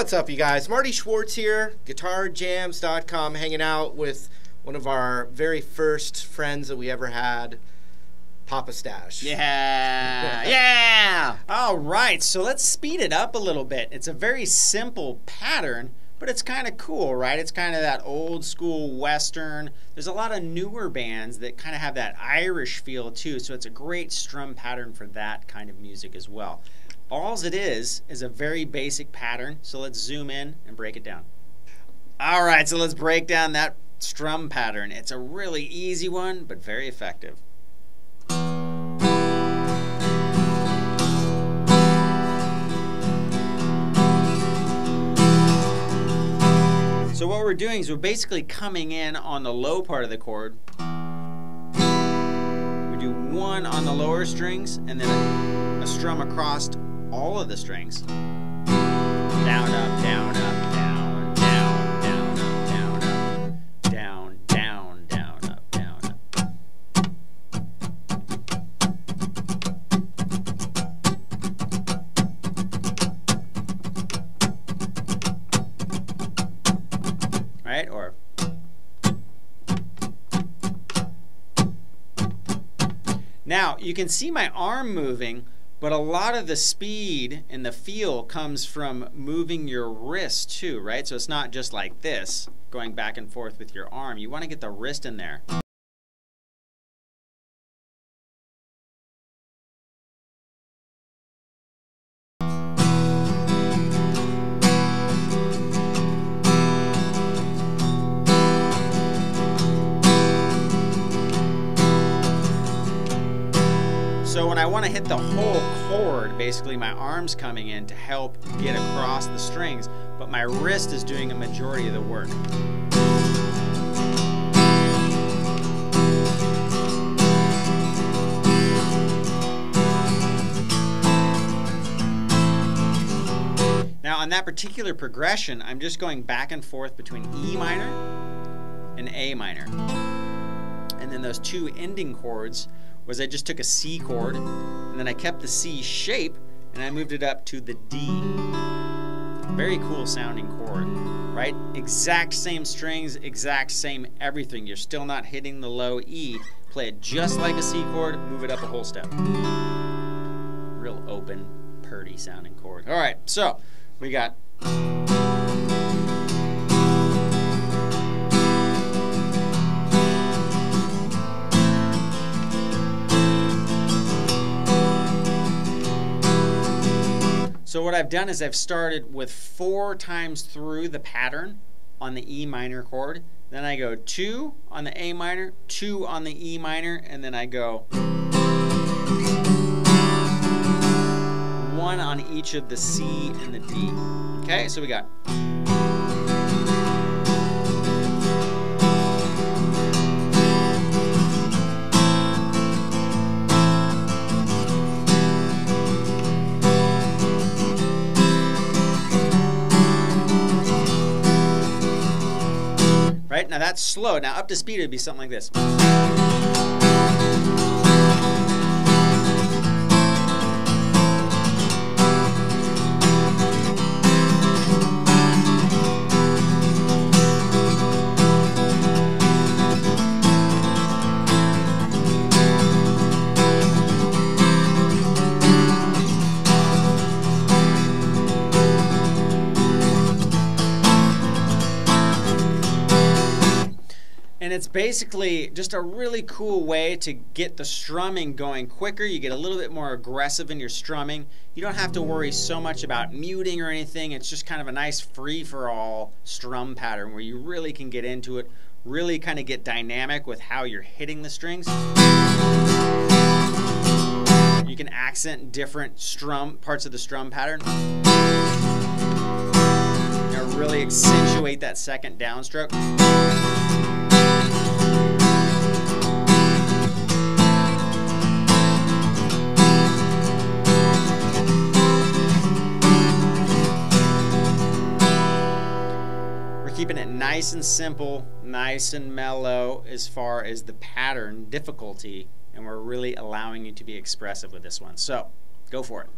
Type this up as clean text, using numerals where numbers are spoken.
What's up, you guys? Marty Schwartz here, GuitarJams.com, hanging out with one of our very first friends that we ever had, Papa Stash. Yeah, yeah! All right, so let's speed it up a little bit. It's a very simple pattern, but it's kind of cool, right? It's kind of that old school Western. There's a lot of newer bands that kind of have that Irish feel too, so it's a great strum pattern for that kind of music as well. All it is a very basic pattern, so let's zoom in and break it down. All right, so let's break down that strum pattern. It's a really easy one, but very effective. So what we're doing is we're basically coming in on the low part of the chord. We do one on the lower strings and then a strum across all of the strings. Down, up, down, up, down, down, down, up, down, up, down, down, down, up, down, up. Right? Or now you can see my arm moving, but a lot of the speed and the feel comes from moving your wrist too, right? So it's not just like this, going back and forth with your arm. You want to get the wrist in there. So when I want to hit the whole chord, basically my arm's coming in to help get across the strings, but my wrist is doing a majority of the work. Now on that particular progression, I'm just going back and forth between E minor and A minor. And then those two ending chords was I just took a C chord and then I kept the C shape and I moved it up to the D. Very cool sounding chord, right? Exact same strings, exact same everything. You're still not hitting the low E. Play it just like a C chord, move it up a whole step. Real open, purty sounding chord. All right, so we got So what I've done is I've started with 4 times through the pattern on the E minor chord. Then I go 2 on the A minor, 2 on the E minor, and then I go 1 on each of the C and the D. Okay, so we got right? Now that's slow. Now up to speed it would be something like this. And it's basically just a really cool way to get the strumming going quicker. You get a little bit more aggressive in your strumming. You don't have to worry so much about muting or anything. It's just kind of a nice free-for-all strum pattern where you really can get into it, really kind of get dynamic with how you're hitting the strings. You can accent different parts of the strum pattern. You know, really accentuate that second downstroke. Keeping it nice and simple, nice and mellow as far as the pattern difficulty, and we're really allowing you to be expressive with this one. So, go for it.